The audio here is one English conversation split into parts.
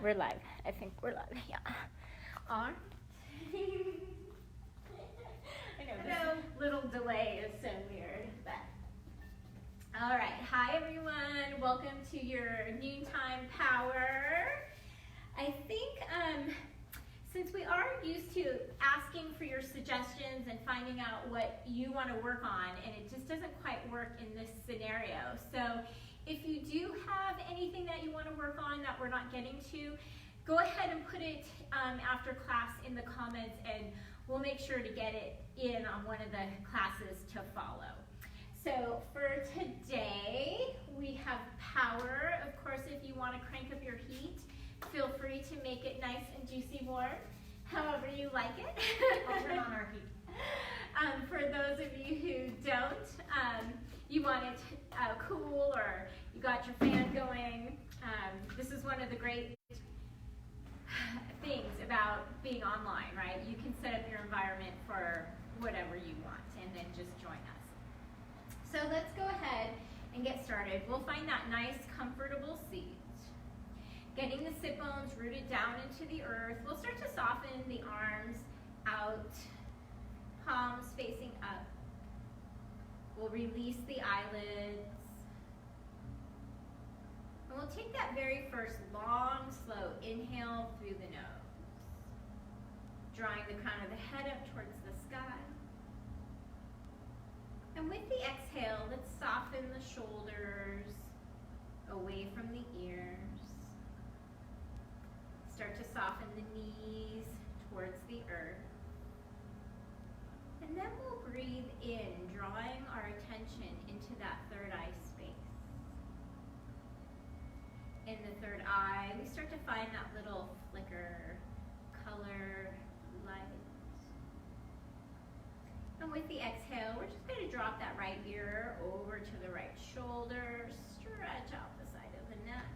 We're live. I think we're live. Yeah. On. I know this little delay is so weird, but all right. Hi everyone. Welcome to your noontime power. I think since we are used to asking for your suggestions and finding out what you want to work on, and it just doesn't quite work in this scenario. So if you do have anything that you want to work on that we're not getting to, go ahead and put it after class in the comments, and we'll make sure to get it in on one of the classes to follow. So for today, we have power. Of course, if you want to crank up your heat, feel free to make it nice and juicy warm, however you like it. I'll turn on our heat. For those of you who don't, you want it cool, or you got your fan going, this is one of the great things about being online, right? You can set up your environment for whatever you want and then just join us. So let's go ahead and get started. We'll find that nice, comfortable seat. Getting the sit bones rooted down into the earth. We'll start to soften the arms out, palms facing up. We'll release the eyelids. And we'll take that very first long, slow inhale through the nose, drawing the crown of the head up towards the sky. And with the exhale, let's soften the shoulders away from the ears. Start to soften the knees towards the earth. And then we'll breathe in, drawing our attention into that third eye space. In the third eye, we start to find that little flicker, color, light. And with the exhale, we're just going to drop that right ear over to the right shoulder, stretch out the side of the neck.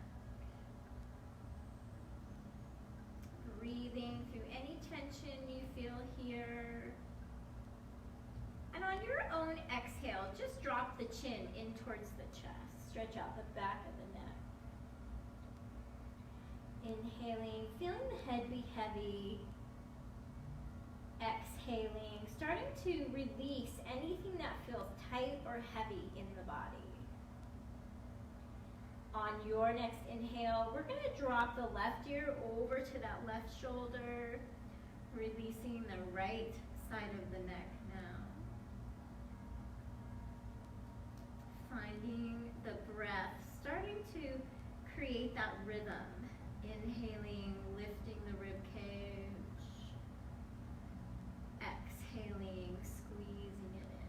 Breathing through any tension you feel here. And on your own exhale, just drop the chin in towards the chest. Stretch out the back of the neck. Inhaling, feeling the head be heavy. Exhaling, starting to release anything that feels tight or heavy in the body. On your next inhale, we're going to drop the left ear over to that left shoulder, releasing the right side of the neck now. Finding the breath, starting to create that rhythm. Inhaling, lifting the rib cage. Exhaling, squeezing it in.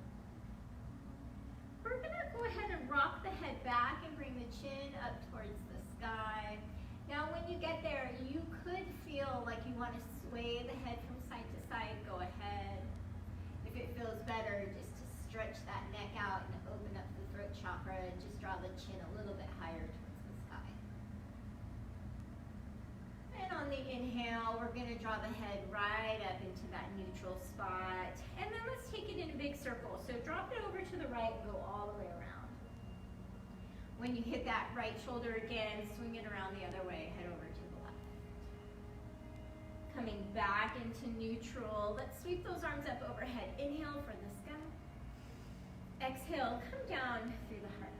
We're going to go ahead and rock the head back and bring the chin up towards the sky. Now when you get there, you could feel like you want to sway the head from side to side. Go ahead. If it feels better, just to stretch that neck out and open up the throat chakra, and just draw the chin a little bit higher towards the sky. And on the inhale, we're going to draw the head right up into that neutral spot. And then let's take it in a big circle. So drop it over to the right and go all the way around. When you hit that right shoulder again, swing it around the other way, head over to the left. Coming back into neutral. Let's sweep those arms up overhead. Inhale for the sky. Exhale, come down through the heart.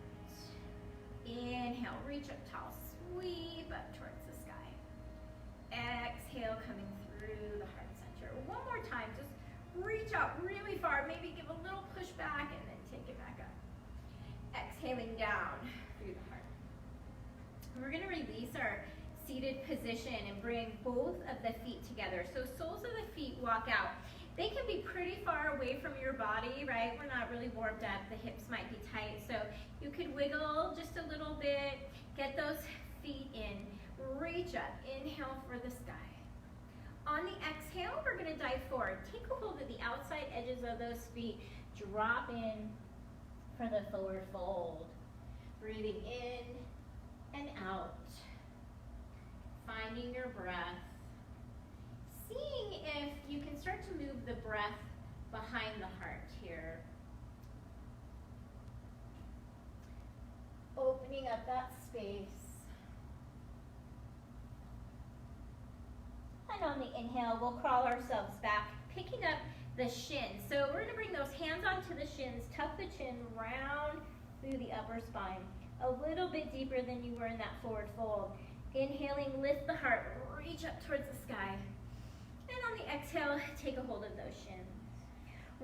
Inhale, reach up tall, sweep up towards the sky. Exhale, coming through the heart center. One more time, just reach out really far, maybe give a little push back and then take it back up. Exhaling down through the heart. We're going to release our seated position and bring both of the feet together. So soles of the feet walk out. They can be pretty far away from your body, right? We're not really warmed up. The hips might be tight. So you could wiggle just a little bit. Get those feet in. Reach up. Inhale for the sky. On the exhale, we're going to dive forward. Take a hold of the outside edges of those feet. Drop in for the forward fold. Breathing in and out. Finding your breath. Seeing if you can start to move the breath behind the heart here. Opening up that space. on the inhale, we'll crawl ourselves back, picking up the shins. So we're gonna bring those hands onto the shins, tuck the chin, round through the upper spine. A little bit deeper than you were in that forward fold. Inhaling, lift the heart, reach up towards the sky. And on the exhale, take a hold of those shins.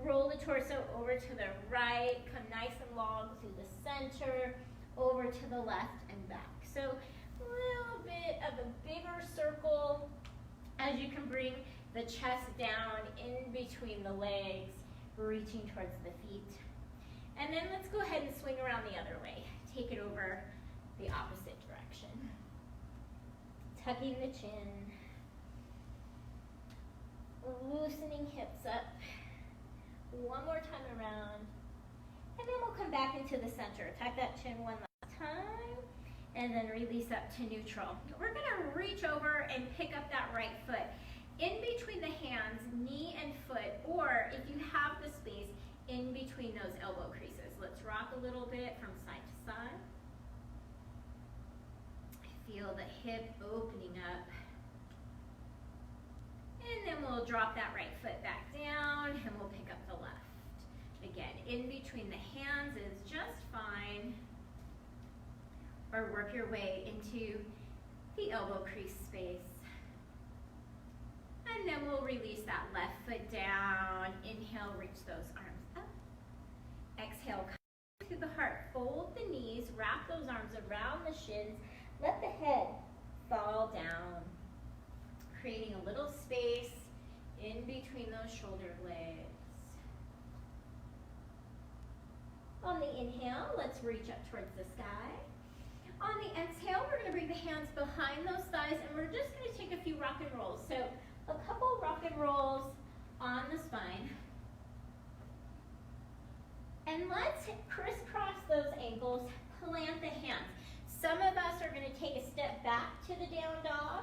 Roll the torso over to the right, come nice and long through the center, over to the left and back. So a little bit of a bigger circle as you can bring the chest down in between the legs, reaching towards the feet. And then let's go ahead and swing around the other way. Take it over the opposite direction. Tucking the chin, loosening hips up. One more time around. And then we'll come back into the center. Tuck that chin one last time. And then release up to neutral. We're gonna reach over and pick up that right foot. In between the hands, knee and foot, or if you have the space, in between those elbow creases. Let's rock a little bit from side to side. Feel the hip opening up. And then we'll drop that right foot back down and we'll pick up the left. Again, in between the hands is just fine. Or work your way into the elbow crease space. And then we'll release that left foot down. Inhale, reach those arms up. Exhale, come to the heart. Fold the knees, wrap those arms around the shins. Let the head fall down, creating a little space in between those shoulder blades. On the inhale, let's reach up towards the sky. On the exhale, we're going to bring the hands behind those thighs, and we're just going to take a few rock and rolls. So a couple rock and rolls on the spine. And let's crisscross those ankles, plant the hands. Some of us are going to take a step back to the down dog.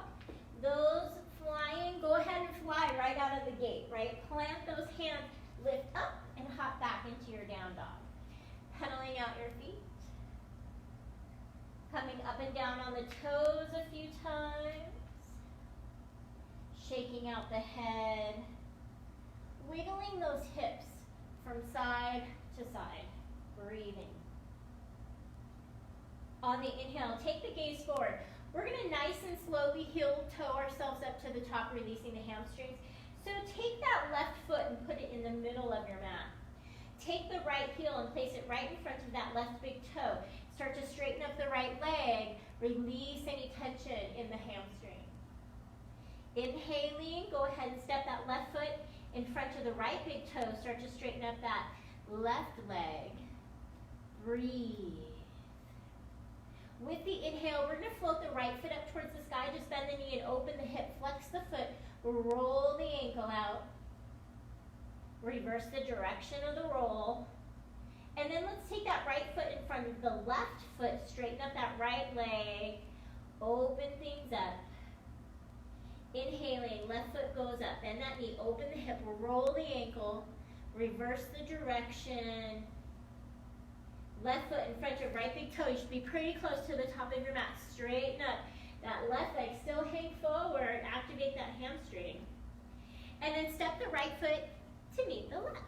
Those flying, go ahead and fly right out of the gate, right? Plant those hands, lift up, and hop back into your down dog. Pedaling out your feet. Coming up and down on the toes a few times. Shaking out the head. Wiggling those hips from side to side. Breathing. On the inhale, take the gaze forward. We're going to nice and slowly heel toe ourselves up to the top, releasing the hamstrings. So take that left foot and put it in the middle of your mat. Take the right heel and place it right in front of that left big toe. Start to straighten up the right leg. Release any tension in the hamstring. Inhaling, go ahead and step that left foot in front of the right big toe. Start to straighten up that left leg. Breathe. With the inhale, we're going to float the right foot up towards the sky. Just bend the knee and open the hip. Flex the foot. Roll the ankle out. Reverse the direction of the roll. And then let's take that right foot in front of the left foot. Straighten up that right leg. Open things up. Inhaling, left foot goes up. Bend that knee, open the hip, roll the ankle. Reverse the direction. Left foot in front of right big toe. You should be pretty close to the top of your mat. Straighten up. That left leg still hang forward. Activate that hamstring. And then step the right foot to meet the left.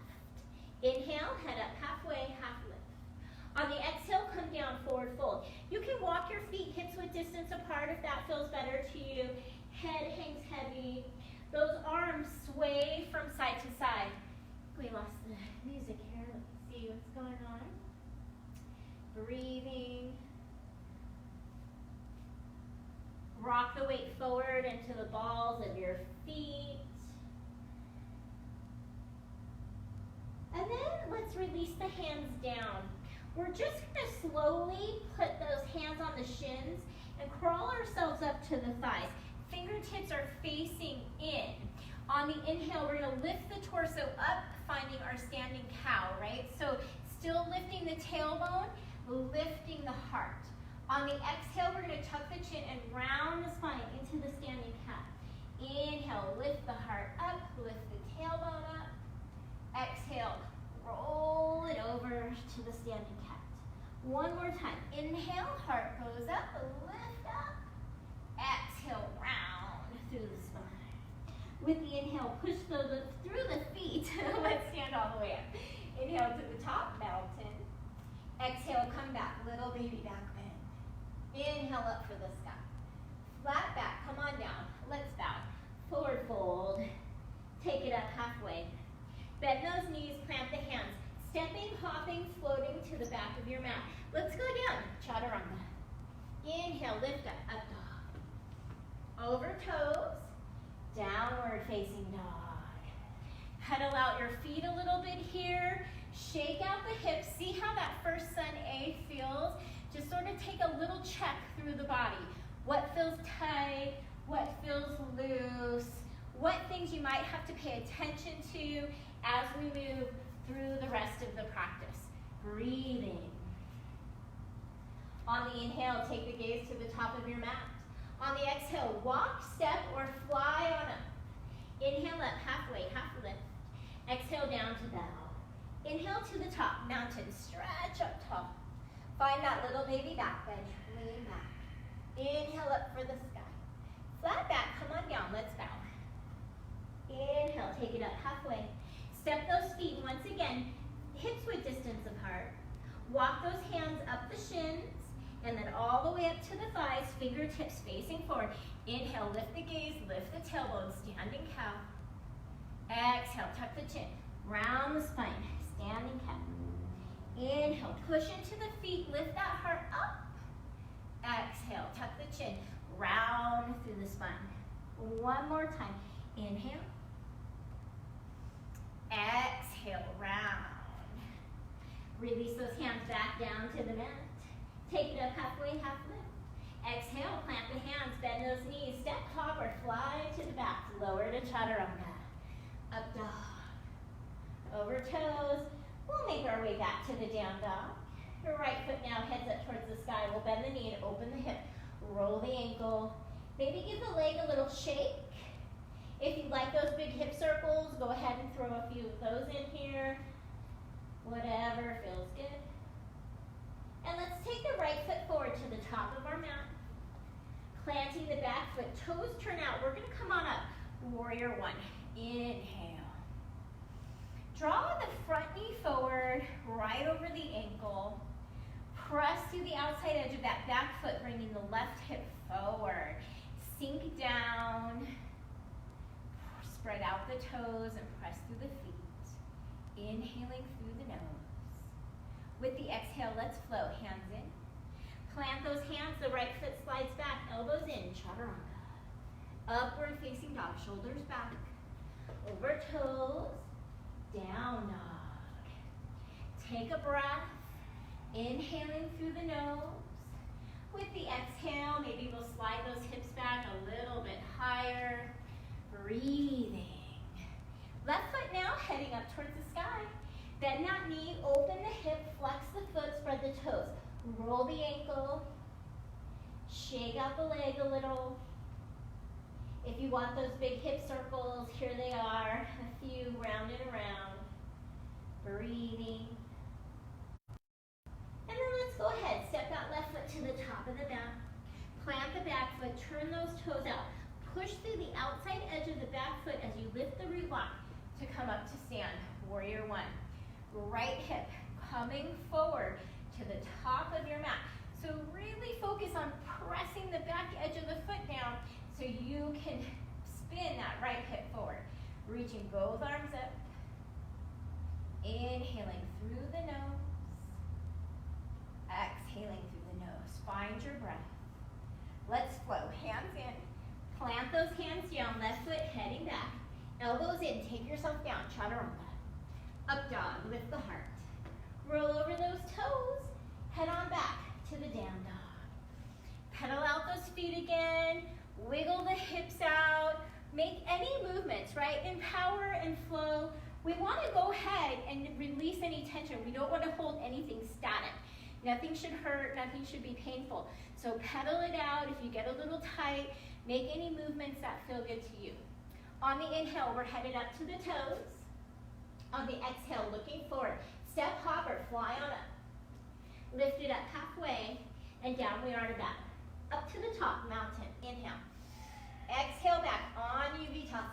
Inhale, head up halfway, half lift. On the exhale, come down, forward fold. You can walk your feet hips width distance apart if that feels better to you. Head hangs heavy. Those arms sway from side to side. We lost the music here. Let's see what's going on. Breathing. Rock the weight forward into the balls of your feet. And then let's release the hands down. We're just going to slowly put those hands on the shins and crawl ourselves up to the thighs. Fingertips are facing in. On the inhale, we're going to lift the torso up, finding our standing cow, right? So still lifting the tailbone, lifting the heart. On the exhale, we're going to tuck the chin and round the spine into the standing cat. Inhale, lift the heart up, lift the tailbone up. Exhale, roll it over to the standing cat. One more time. Inhale, heart goes up, lift up. Exhale, round through the spine. With the inhale, push through the feet. Let's stand all the way up. Inhale to the top, mountain. Exhale, come back, little baby back bend. Inhale up for the sky. Flat back, come on down. Let's bow. Forward fold. Take it up halfway. Bend those knees, plant the hands. Stepping, hopping, floating to the back of your mat. Let's go down, chaturanga. Inhale, lift up dog. Over toes, downward facing dog. Pedal out your feet a little bit here. Shake out the hips. See how that first sun A feels? Just sort of take a little check through the body. What feels tight? What feels loose? What things you might have to pay attention to as we move through the rest of the practice. Breathing. On the inhale, take the gaze to the top of your mat. On the exhale, walk, step, or fly on up. Inhale up, halfway, half lift. Exhale down to bow. Inhale to the top, mountain, stretch up tall. Find that little baby back bend, lean back. Inhale up for the sky. Flat back, come on down, let's bow. Inhale, take it up halfway. Step those feet once again, hips width distance apart. Walk those hands up the shins, and then all the way up to the thighs, fingertips facing forward. Inhale, lift the gaze, lift the tailbone, standing cow. Exhale, tuck the chin, round the spine, standing cat. Inhale, push into the feet, lift that heart up. Exhale, tuck the chin, round through the spine. One more time. Inhale. Exhale, round. Release those hands back down to the mat. Take it up halfway, half lift. Exhale, plant the hands, bend those knees, step, hop, or fly to the back. Lower to chaturanga. Up dog. Over toes. We'll make our way back to the down dog. Your right foot now heads up towards the sky. We'll bend the knee and open the hip. Roll the ankle. Maybe give the leg a little shake. If you like those big hip circles, go ahead and throw a few of those in here. Whatever feels good. And let's take the right foot forward to the top of our mat. Planting the back foot, toes turn out. We're gonna come on up. Warrior one. Inhale. Draw the front knee forward, right over the ankle. Press to the outside edge of that back foot, bringing the left hip forward. Sink down. Spread out the toes and press through the feet. Inhaling through the nose. With the exhale, let's flow. Hands in. Plant those hands. The right foot slides back. Elbows in. Chaturanga. Upward facing dog. Shoulders back. Over toes. Down dog. Take a breath. Inhaling through the nose. With the exhale, maybe we'll slide those hips back a little bit higher. Breathing. Left foot now heading up towards the sky. Bend that knee, open the hip, flex the foot, spread the toes. Roll the ankle. Shake out the leg a little. If you want those big hip circles, here they are. A few round and around. Breathing. And then let's go ahead. Step that left foot to the top of the mat. Plant the back foot, turn those toes out. Push through the outside edge of the back foot as you lift the root block to come up to stand. Warrior one. Right hip coming forward to the top of your mat. So really focus on pressing the back edge of the foot down so you can spin that right hip forward. Reaching both arms up. Inhaling through the nose. Exhaling through the nose. Find your breath. Let's flow. Hands in. Plant those hands down. Left foot heading back. Elbows in. Take yourself down. Chaturanga. Up dog. Lift the heart. Roll over those toes. Head on back to the down dog. Pedal out those feet again. Wiggle the hips out. Make any movements, right? In power and flow, we want to go ahead and release any tension. We don't want to hold anything static. Nothing should hurt, nothing should be painful. So pedal it out. If you get a little tight, make any movements that feel good to you. On the inhale, we're headed up to the toes. On the exhale, looking forward. Step, hop, or fly on up. Lift it up halfway, and down we are to bow. Up to the top, mountain. Inhale. Exhale back on Vinyasa.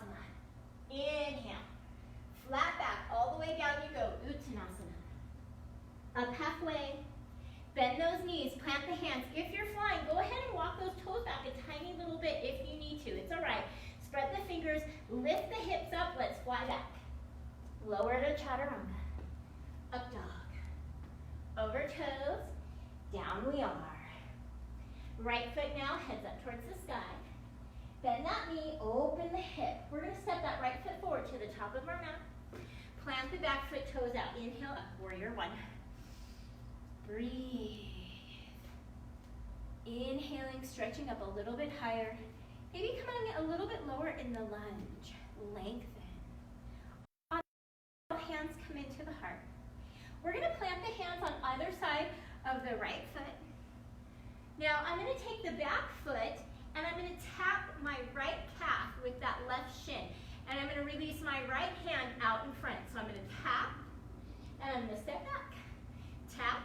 fingers, lift the hips up, let's fly back. Lower to chaturanga. Up dog. Over toes, down we are. Right foot now, heads up towards the sky. Bend that knee, open the hip. We're gonna step that right foot forward to the top of our mat. Plant the back foot, toes out. Inhale up, warrior one. Breathe. Inhaling, stretching up a little bit higher. Maybe coming a little bit lower in the lunge. Lengthen. Hands come into the heart. We're gonna plant the hands on either side of the right foot. Now I'm gonna take the back foot and I'm gonna tap my right calf with that left shin. And I'm gonna release my right hand out in front. So I'm gonna tap, and I'm gonna step back. Tap,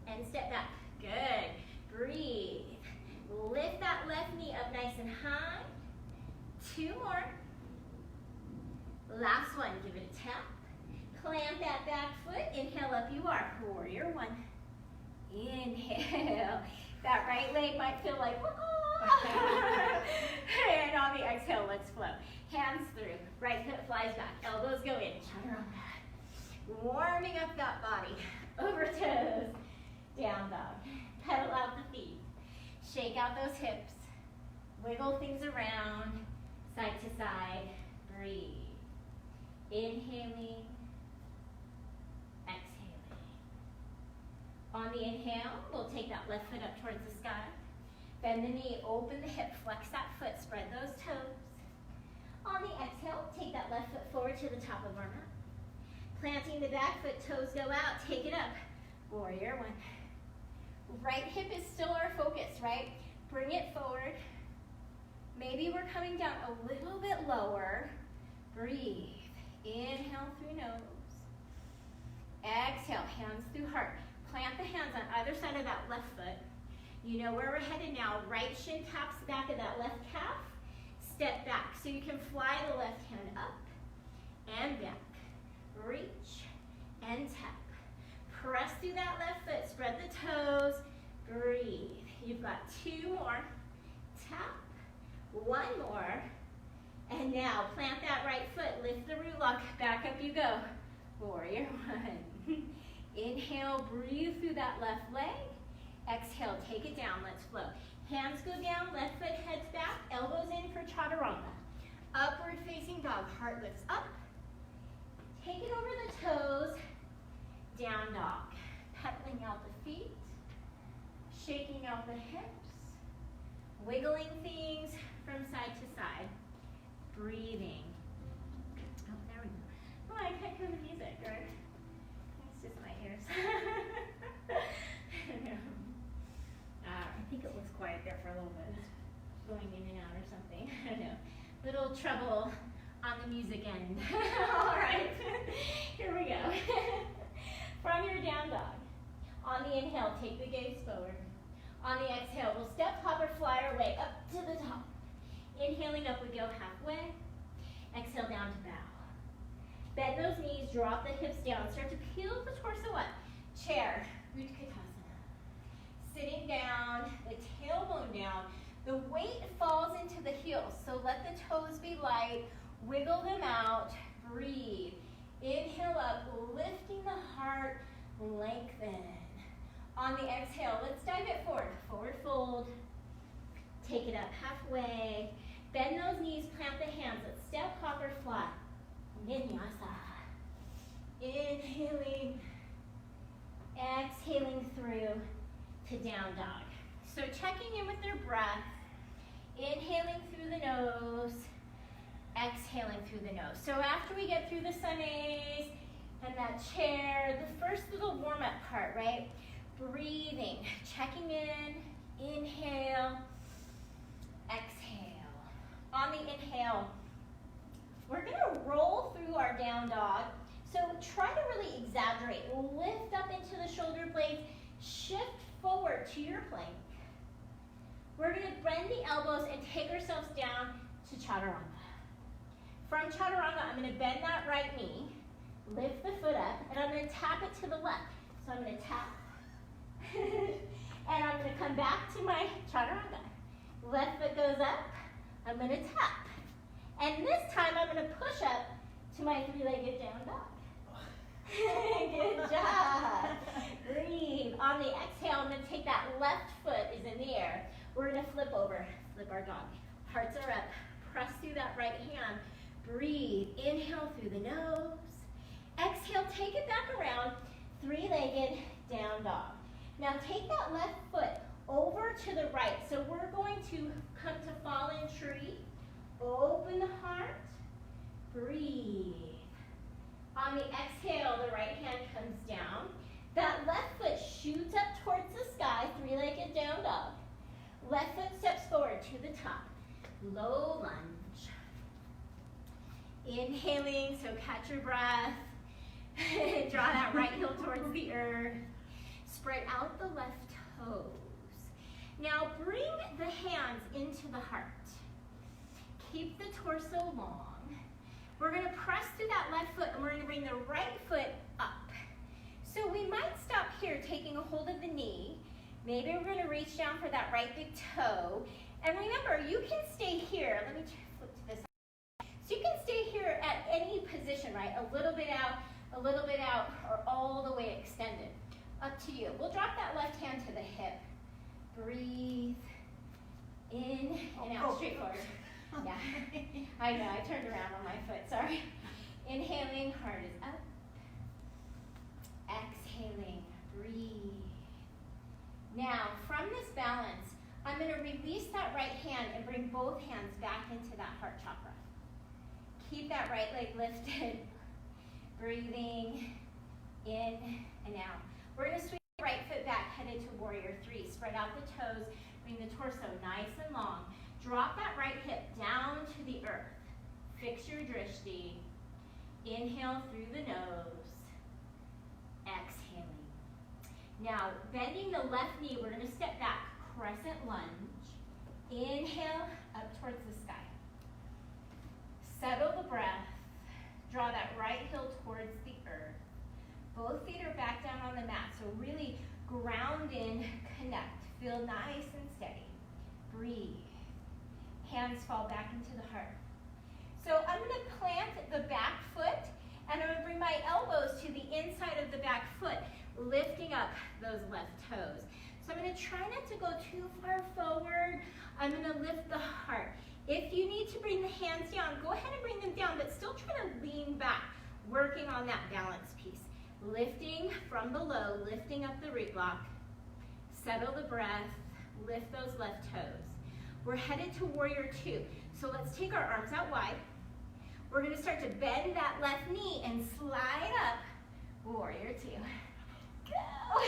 and step back. Good. Breathe. Lift that left knee up nice and high. 2 more. Last one, give it a tap. Plant that back foot, inhale up you are. Warrior one. Inhale. That right leg might feel like, and on the exhale, let's flow. Hands through, right foot flies back, elbows go in, chaturanga. Warming up that body, over toes, down dog. Pedal out the feet, shake out those hips, wiggle things around, side to side, breathe. Inhaling, exhaling. On the inhale, we'll take that left foot up towards the sky. Bend the knee, open the hip, flex that foot, spread those toes. On the exhale, take that left foot forward to the top of our mat. Planting the back foot, toes go out, take it up. Warrior one. Right hip is still our focus, right? Bring it forward. Maybe we're coming down a little bit lower. Breathe. Inhale through nose. Exhale, hands through heart. Plant the hands on either side of that left foot. You know where we're headed now. Right shin taps the back of that left calf. Step back so you can fly the left hand up and back. Reach and tap. Press through that left foot. Spread the toes. Breathe. You've got 2 more. Tap. 1 more. And now plant that right foot. Lift the root lock. Back up you go. Warrior one. Inhale, breathe through that left leg. Exhale, take it down. Let's flow. Hands go down, left foot heads back, elbows in for chaturanga. Upward facing dog, heart lifts up. Take it over the toes, down dog. Pedaling out the feet, shaking out the hips, wiggling things from side to side. Breathing. Oh, there we go. Oh, I can't hear the music, right? It's just my ears. I think it was quiet there for a little bit, going in and out or something. I don't know. Little trouble on the music end. All right, here we go. From your down dog. On the inhale, take the gaze forward. On the exhale, we'll step, hop, or fly our way up to the top. Inhaling up, we go halfway. Exhale down to bow. Bend those knees, drop the hips down. Start to peel the torso up. Chair, Utkatasana. Sitting down, the tailbone down. The weight falls into the heels, so let the toes be light. Wiggle them out. Breathe. Inhale up, lifting the heart, lengthen. On the exhale, let's dive it forward. Forward fold. Take it up halfway. Bend those knees, plant the hands. Let's step, hop, or fly. Vinyasa. Inhaling, exhaling through to down dog. So checking in with their breath. Inhaling through the nose, exhaling through the nose. So after we get through the sunays and that chair, the first little warm-up part, right? Breathing, checking in, inhale, exhale. On the inhale, we're gonna roll through our down dog. So try to really exaggerate. Lift up into the shoulder blades, shift forward to your plank. We're gonna bend the elbows and take ourselves down to chaturanga. From chaturanga, I'm gonna bend that right knee, lift the foot up, and I'm gonna tap it to the left. So I'm gonna tap, and I'm gonna come back to my chaturanga. Left foot goes up, I'm gonna tap, And this time I'm going to push up to my three-legged down dog. Good job. Breathe. On the exhale, I'm going to take that left foot is in the air. We're going to flip over, flip our dog. Hearts are up. Press through that right hand. Breathe. Inhale through the nose. Exhale, take it back around. Three-legged down dog. Now take that left foot over to the right. So we're going to come to fallen tree. Open the heart. Breathe. On the exhale, the right hand comes down. That left foot shoots up towards the sky, three-legged down dog. Left foot steps forward to the top. Low lunge. Inhaling, so catch your breath. Draw that right heel towards the earth. Spread out the left toes. Now bring the hands into the heart. Keep the torso long. We're going to press through that left foot and we're going to bring the right foot up. So we might stop here taking a hold of the knee. Maybe we're going to reach down for that right big toe. And remember, you can stay here. Let me flip to this side. So you can stay here at any position, right? A little bit out, or all the way extended. Up to you. We'll drop that left hand to the hip. Breathe in and out, straight forward. Yeah, I know, I turned around on my foot, sorry. Inhaling, heart is up. Exhaling, breathe. Now, from this balance, I'm going to release that right hand and bring both hands back into that heart chakra. Keep that right leg lifted. Breathing in and out. We're going to swing the right foot back, headed to warrior three. Spread out the toes, bring the torso nice and long. Drop that right hip down to the earth. Fix your drishti. Inhale through the nose. Exhaling. Now, bending the left knee, we're going to step back, crescent lunge. Inhale, up towards the sky. Settle the breath. Draw that right heel towards the earth. Both feet are back down on the mat, so really ground in, connect. Feel nice and steady. Breathe. Hands fall back into the heart. So I'm going to plant the back foot, and I'm going to bring my elbows to the inside of the back foot, lifting up those left toes. So I'm going to try not to go too far forward. I'm going to lift the heart. If you need to bring the hands down, go ahead and bring them down, but still try to lean back, working on that balance piece. Lifting from below, lifting up the root block. Settle the breath, lift those left toes. We're headed to warrior two. So let's take our arms out wide. We're going to start to bend that left knee and slide up. Warrior two. Go.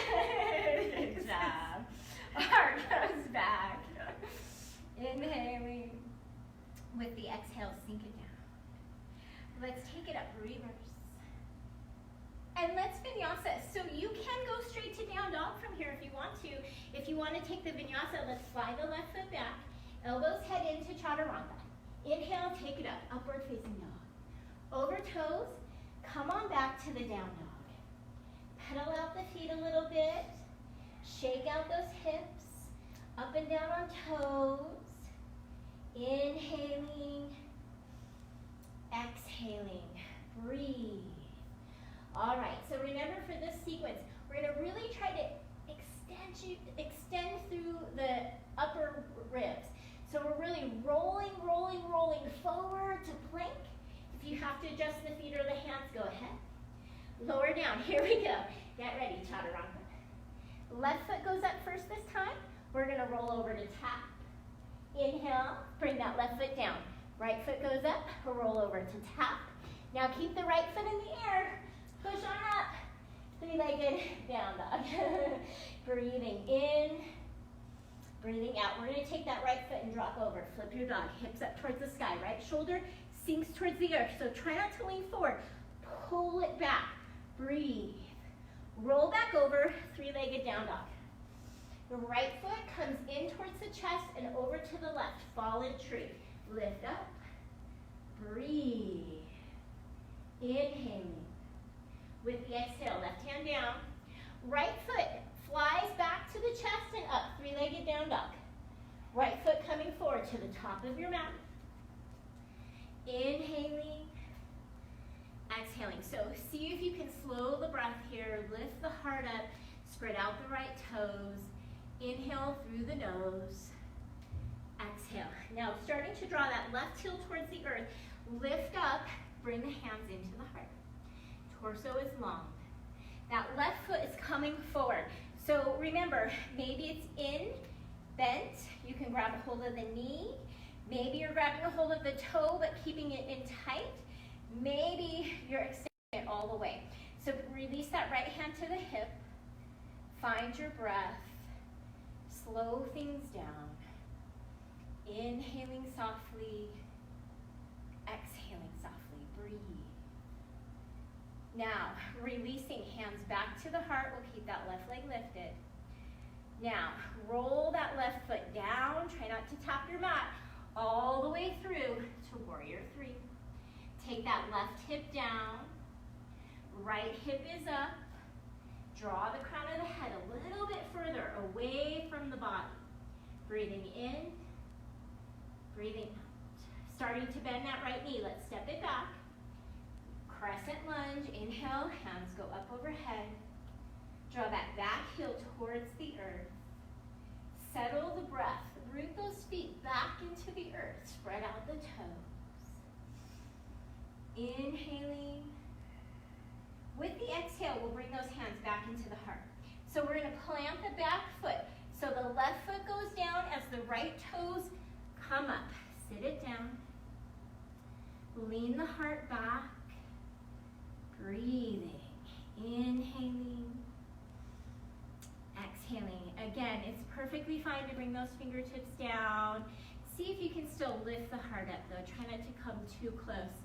Good job. Heart goes back. Inhaling. With the exhale, sink it down. Let's take it up, reverse. And let's vinyasa. So you can go straight to down dog from here if you want to. If you want to take the vinyasa, let's slide the left foot back. Elbows head into chaturanga. Inhale, take it up, upward facing dog. Over toes, come on back to the down dog. Pedal out the feet a little bit. Shake out those hips. Up and down on toes. Inhaling. Exhaling. Breathe. All right, so remember for this sequence, we're going to really try to extend through the upper ribs. So we're really rolling forward to plank. If you have to adjust the feet or the hands, go ahead. Lower down, here we go. Get ready, chaturanga. Left foot goes up first this time. We're going to roll over to tap. Inhale, bring that left foot down. Right foot goes up, roll over to tap. Now keep the right foot in the air. Push on up. Three-legged down dog. Breathing in, breathing out. We're going to take that right foot and drop over. Flip your dog. Hips up towards the sky. Right shoulder sinks towards the earth. So try not to lean forward. Pull it back. Breathe. Roll back over. Three-legged down dog. The right foot comes in towards the chest and over to the left. Fallen tree. Lift up. Breathe. Inhaling. With the exhale, left hand down. Right foot flies back to the chest and up. Three-legged down dog. Right foot coming forward to the top of your mat. Inhaling, exhaling. So see if you can slow the breath here, lift the heart up, spread out the right toes, inhale through the nose, exhale. Now starting to draw that left heel towards the earth, lift up, bring the hands into the heart. Torso is long. That left foot is coming forward. So remember, maybe it's in, bent, you can grab a hold of the knee. Maybe you're grabbing a hold of the toe but keeping it in tight. Maybe you're extending it all the way. So release that right hand to the hip. Find your breath. Slow things down. Inhaling softly. Exhaling softly. Breathe. Now, releasing hands back to the heart. We'll keep that left leg lifted. Now, roll that left foot down. Try not to tap your mat. All the way through to warrior three. Take that left hip down. Right hip is up. Draw the crown of the head a little bit further away from the body. Breathing in, breathing out. Starting to bend that right knee. Let's step it back. Crescent lunge. Inhale, hands go up overhead. Draw that back heel towards the earth. Settle the breath. Root those feet back into the earth. Spread out the toes. Inhaling. With the exhale, we'll bring those hands back into the heart. So we're going to plant the back foot. So the left foot goes down as the right toes come up. Sit it down. Lean the heart back. Breathing. Inhaling. Exhaling. Again, it's perfectly fine to bring those fingertips down. See if you can still lift the heart up though. Try not to come too close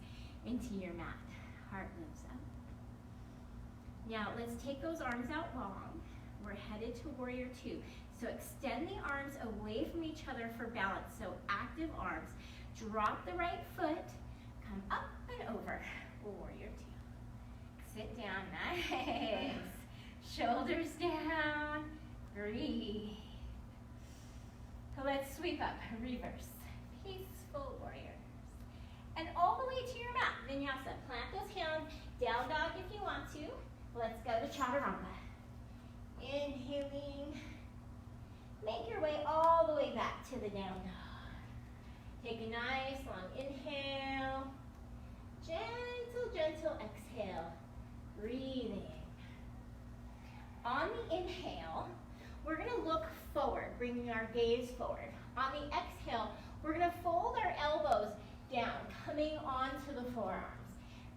into your mat. Heart lifts up. Now let's take those arms out long. We're headed to warrior two. So extend the arms away from each other for balance. So active arms. Drop the right foot. Come up and over. Warrior two. Sit down. Nice. Shoulders down. Breathe. So let's sweep up. Reverse. Peaceful warriors. And all the way to your mat. Vinyasa. Plant those hands. Down dog if you want to. Let's go to chaturanga. Inhaling. Make your way all the way back to the down dog. Take a nice long inhale. Gentle, gentle exhale. Breathing. On the inhale, we're going to look forward, bringing our gaze forward. On the exhale, we're going to fold our elbows down, coming onto the forearms.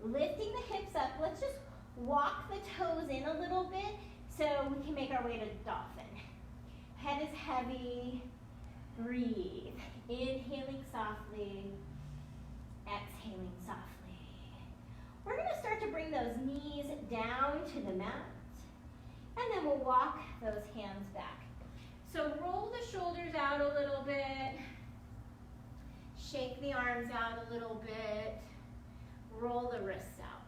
Lifting the hips up. Let's just walk the toes in a little bit so we can make our way to dolphin. Head is heavy. Breathe. Inhaling softly. Exhaling softly. We're going to start to bring those knees down to the mat. And then we'll walk those hands back. So roll the shoulders out a little bit. Shake the arms out a little bit. Roll the wrists out.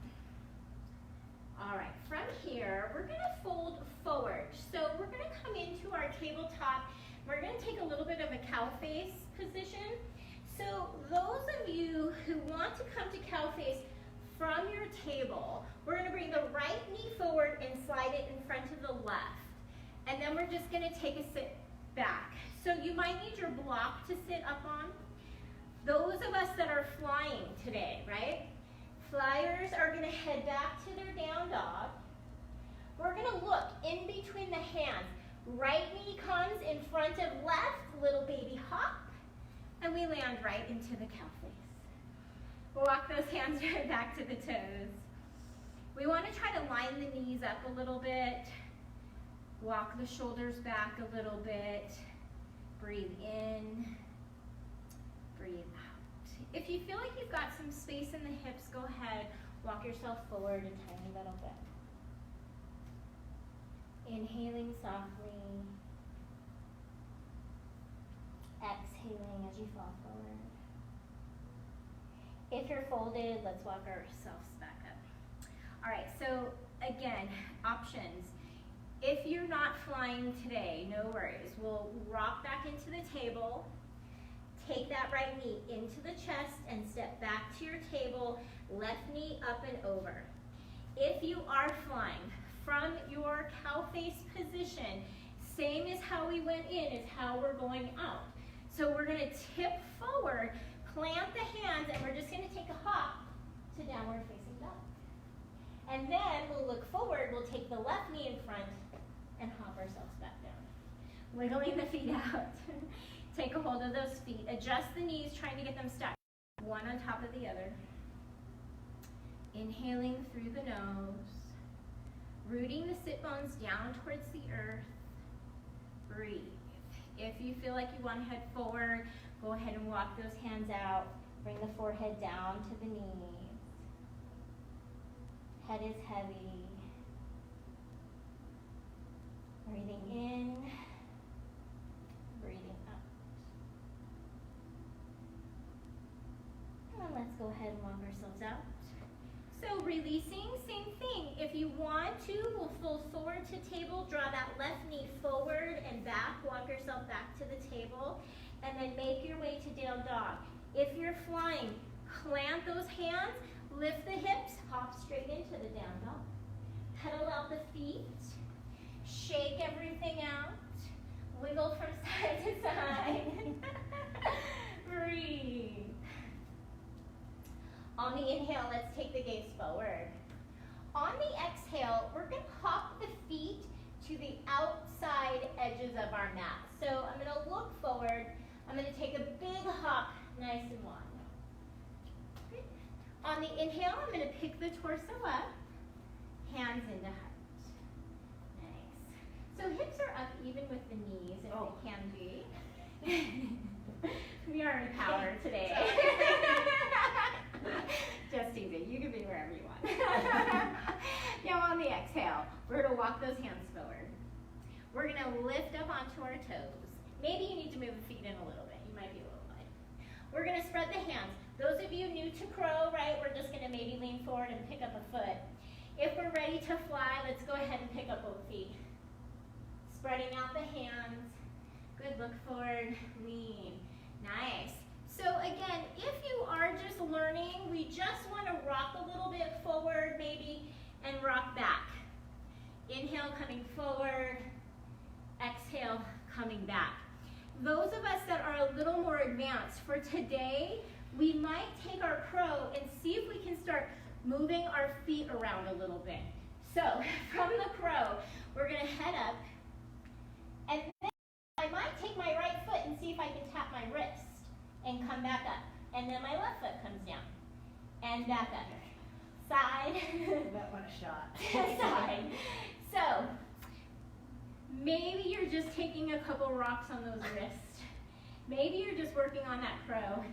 All right, from here, we're going to fold forward. So we're going to come into our tabletop. We're going to take a little bit of a cow face position. So those of you who want to come to cow face from your table, we're going to bring the right knee forward and slide it in front of the left. And then we're just going to take a sit back. So you might need your block to sit up on. Those of us that are flying today, right? Flyers are going to head back to their down dog. We're going to look in between the hands. Right knee comes in front of left, little baby hop, and we land right into the cow face. Walk those hands right back to the toes. We want to try to line the knees up a little bit. Walk the shoulders back a little bit. Breathe in. Breathe out. If you feel like you've got some space in the hips, go ahead. Walk yourself forward a tiny little bit. Inhaling softly. Exhaling as you fall forward. If you're folded, let's walk ourselves back up. All right, so again, options. If you're not flying today, no worries. We'll rock back into the table. Take that right knee into the chest and step back to your table, left knee up and over. If you are flying from your cow face position, same as how we went in is how we're going out. So we're gonna tip forward, plant the hands, and we're just gonna take a hop to downward facing dog. And then we'll look forward, we'll take the left knee in front and hop ourselves back down. Wiggling the feet out. Take a hold of those feet. Adjust the knees, trying to get them stacked. One on top of the other. Inhaling through the nose. Rooting the sit bones down towards the earth. Breathe. If you feel like you want to head forward, go ahead and walk those hands out. Bring the forehead down to the knees. Head is heavy. Breathing in. Breathing out. And let's go ahead and walk ourselves out. So releasing, same thing. If you want to, we'll fold forward to table, draw that left knee forward and back, walk yourself back to the table, and then make your way to down dog. If you're flying, plant those hands, lift the hips, hop straight into the down dog. Pedal out the feet, shake everything out, wiggle from side to side. Breathe. On the inhale, let's take the gaze forward. On the exhale, we're going to hop the feet to the outside edges of our mat. So I'm going to look forward. I'm going to take a big hop, nice and long. On the inhale, I'm going to pick the torso up, hands into heart. Nice. So hips are up even with the knees, if they can be. We are empowered today. Just teasing. You can be wherever you want. Now on the exhale, we're going to walk those hands forward. We're going to lift up onto our toes. Maybe you need to move the feet in a little bit. You might be a little light. We're going to spread the hands. Those of you new to crow, right, we're just going to maybe lean forward and pick up a foot. If we're ready to fly, let's go ahead and pick up both feet. Spreading out the hands. Good, look forward, lean. Nice. So again, if you are just learning, we just want to rock a little bit forward maybe and rock back. Inhale, coming forward. Exhale, coming back. Those of us that are a little more advanced, for today, we might take our crow and see if we can start moving our feet around a little bit. So from the crow, we're going to head up, and then I might take my right foot and see if I can tap my wrist and come back up. And then my left foot comes down and back up. Side. That one a shot. Side. So maybe you're just taking a couple rocks on those wrists. Maybe you're just working on that crow.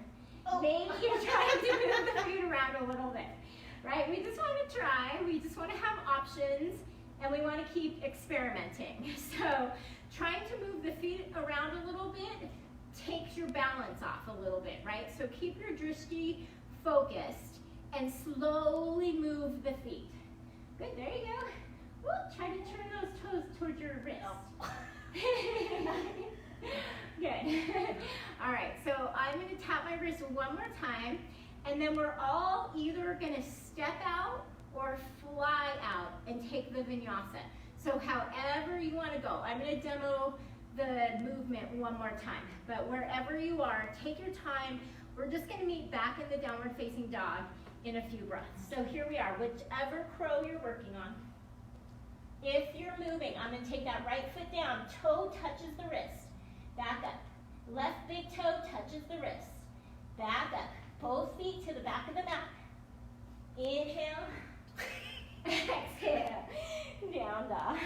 Maybe you're trying to move the feet around a little bit. Right? We just want to try. We just want to have options, and we want to keep experimenting. So trying to move the feet around a little bit takes your balance off a little bit, right? So keep your drishti focused and slowly move the feet. Good, there you go. Woo, try to turn those toes towards your wrist. Good. All right, so I'm going to tap my wrist one more time, and then we're all either going to step out or fly out and take the vinyasa. So however you want to go. I'm going to demo the movement one more time, but wherever you are, take your time. We're just going to meet back in the downward facing dog in a few breaths. So here we are, whichever crow you're working on. If you're moving, I'm going to take that right foot down, toe touches the wrist, back up. Left big toe touches the wrist, back up. Both feet to the back of the mat. Inhale, exhale, down dog.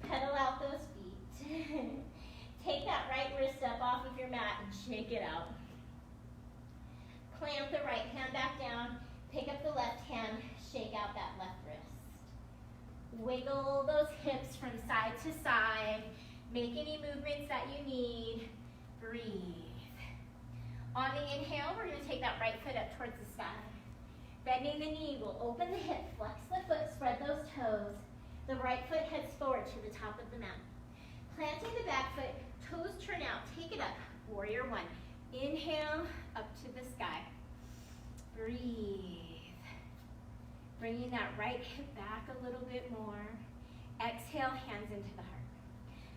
Pedal out those feet. Take that right wrist up off of your mat and shake it out. Clamp the right hand back down. Pick up the left hand. Shake out that left wrist. Wiggle those hips from side to side. Make any movements that you need. Breathe. On the inhale, we're going to take that right foot up towards the sky. Bending the knee, we'll open the hip, flex the foot, spread those toes. The right foot heads forward to the top of the mat. Planting the back foot, toes turn out, take it up, warrior one. Inhale, up to the sky. Breathe. Bringing that right hip back a little bit more. Exhale, hands into the heart.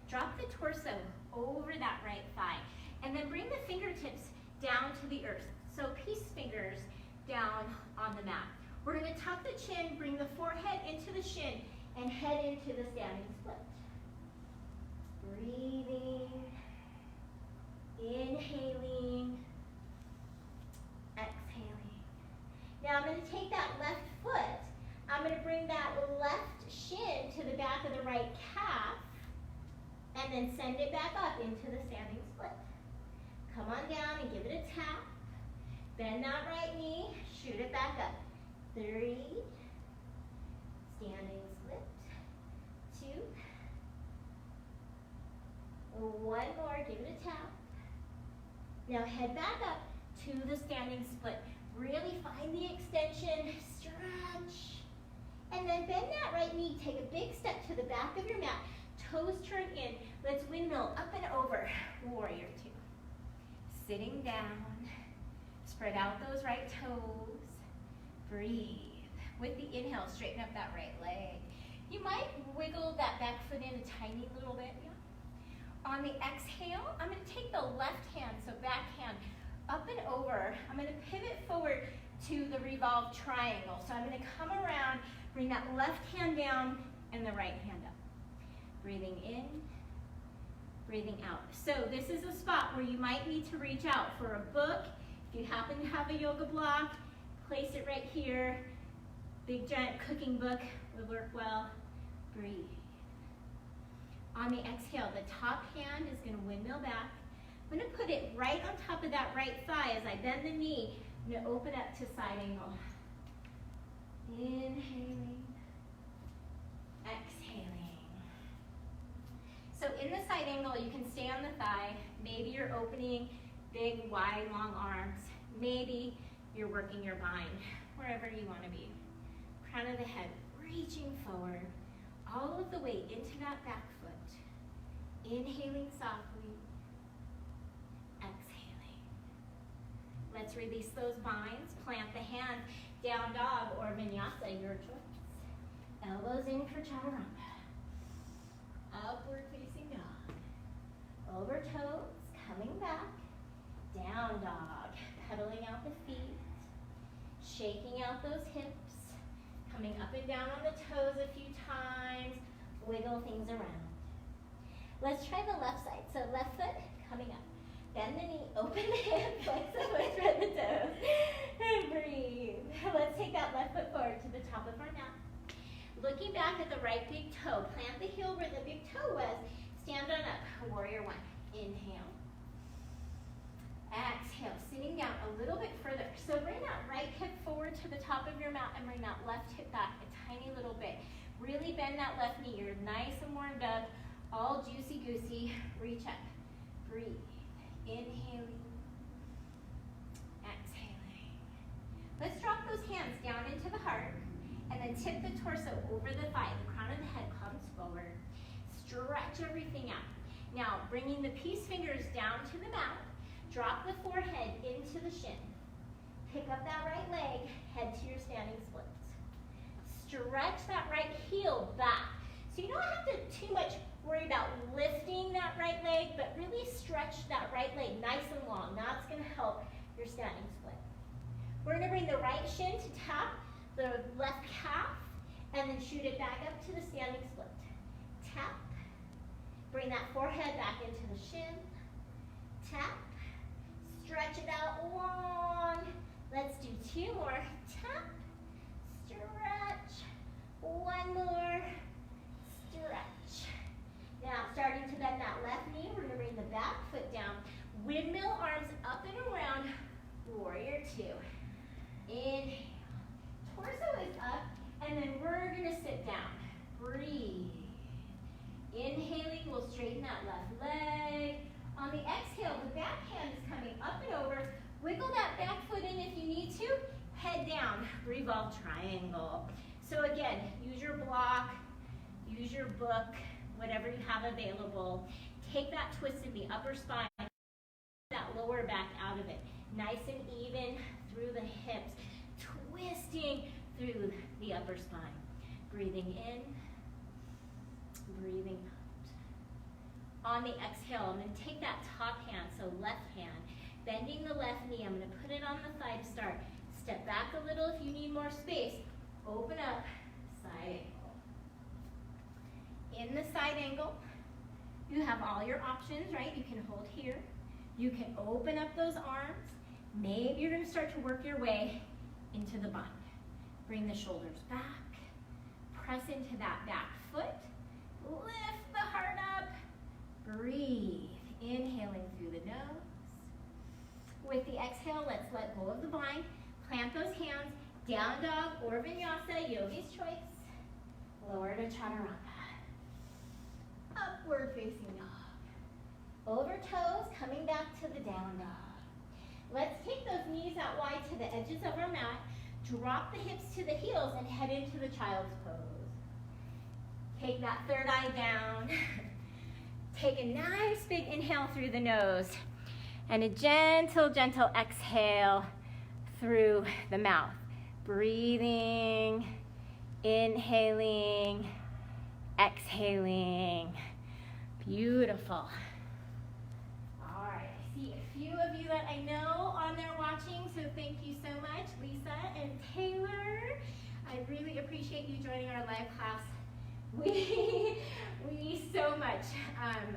Drop the torso over that right thigh. And then bring the fingertips down to the earth. So peace fingers down on the mat. We're going to tuck the chin, bring the forehead into the shin, and head into the standing split. Breathing. Inhaling. Exhaling. Now I'm going to take that left foot. I'm going to bring that left shin to the back of the right calf, and then send it back up into the standing split. Come on down and give it a tap. Bend that right knee, shoot it back up. 3, standing split. 2, 1 more, give it a tap. Now head back up to the standing split. Really find the extension, stretch. And then bend that right knee, take a big step to the back of your mat. Toes turn in. Let's windmill up and over. Warrior 2. Sitting down. Spread out those right toes. Breathe. With the inhale, straighten up that right leg. You might wiggle that back foot in a tiny little bit. Yeah. On the exhale, I'm going to take the left hand, so back hand, up and over. I'm going to pivot forward to the revolved triangle. So I'm going to come around, bring that left hand down and the right hand up. Breathing in, breathing out. So this is a spot where you might need to reach out for a book. If you happen to have a yoga block, place it right here. Big giant cooking book would work well. Breathe. On the exhale, the top hand is going to windmill back. I'm going to put it right on top of that right thigh as I bend the knee. I'm going to open up to side angle. Inhaling. Exhaling. So in the side angle, you can stay on the thigh. Maybe you're opening big, wide, long arms. Maybe you're working your bind, wherever you want to be. Crown of the head, reaching forward. All of the weight into that back foot. Inhaling softly. Exhaling. Let's release those binds. Plant the hand, down dog or vinyasa, your choice. Elbows in for chaturanga. Upward facing dog. Over toes, coming back. Down dog. Pedaling out the feet. Shaking out those hips. Coming up and down on the toes a few times. Wiggle things around. Let's try the left side. So left foot coming up. Bend the knee, open the hand, flex the foot, spread the toes. And breathe. Let's take that left foot forward to the top of our mat. Looking back at the right big toe. Plant the heel where the big toe was. Stand on up. Warrior 1. Inhale. Exhale. Sitting down a little bit further. So bring that right hip forward to the top of your mat and bring that left hip back a tiny little bit. Really bend that left knee. You're nice and warmed up. All juicy-goosey. Reach up. Breathe. Inhaling. Exhaling. Let's drop those hands down into the heart and then tip the torso over the thigh. The crown of the head comes forward. Stretch everything out. Now, bringing the peace fingers down to the mat. Drop the forehead into the shin. Pick up that right leg. Head to your standing splits. Stretch that right heel back. So you don't have to too much worry about lifting that right leg, but really stretch that right leg nice and long. That's going to help your standing split. We're going to bring the right shin to tap the left calf, and then shoot it back up to the standing split. Tap. Bring that forehead back into the shin. Tap. Stretch it out long. Let's do 2 more. Tap. Stretch. 1 more. Stretch. Now, starting to bend that left knee, we're going to bring the back foot down. Windmill arms up and around. Warrior 2. Inhale. Torso is up, and then we're going to sit down. Breathe. Inhaling, we'll straighten that left leg. On the exhale, the back hand is coming up and over. Wiggle that back foot in if you need to. Head down, revolve triangle. So again, use your block, use your book, whatever you have available. Take that twist in the upper spine, that lower back out Nice and even through the hips, twisting through the upper spine. Breathing in, breathing out. On the exhale, I'm going to take that top hand, so left hand, bending the left knee. I'm going to put it on the thigh to start. Step back a little if you need more space. Open up, side angle. In the side angle, you have all your options, right? You can hold here. You can open up those arms. Maybe you're going to start to work your way into the bind. Bring the shoulders back. Press into that back foot. Lift the heart up. Breathe. Inhaling through the nose. With the exhale, let's let go of the bind. Plant those hands. Down dog or vinyasa, yogi's choice. Lower to chaturanga. Upward facing dog. Over toes, coming back to the down dog. Let's take those knees out wide to the edges of our mat. Drop the hips to the heels and head into the child's pose. Take that third eye down. Take a nice big inhale through the nose and a gentle, gentle exhale through the mouth. Breathing, inhaling, exhaling. Beautiful. All right, I see a few of you that I know on there watching, so thank you so much, Lisa and Taylor. I really appreciate you joining our live class. We so much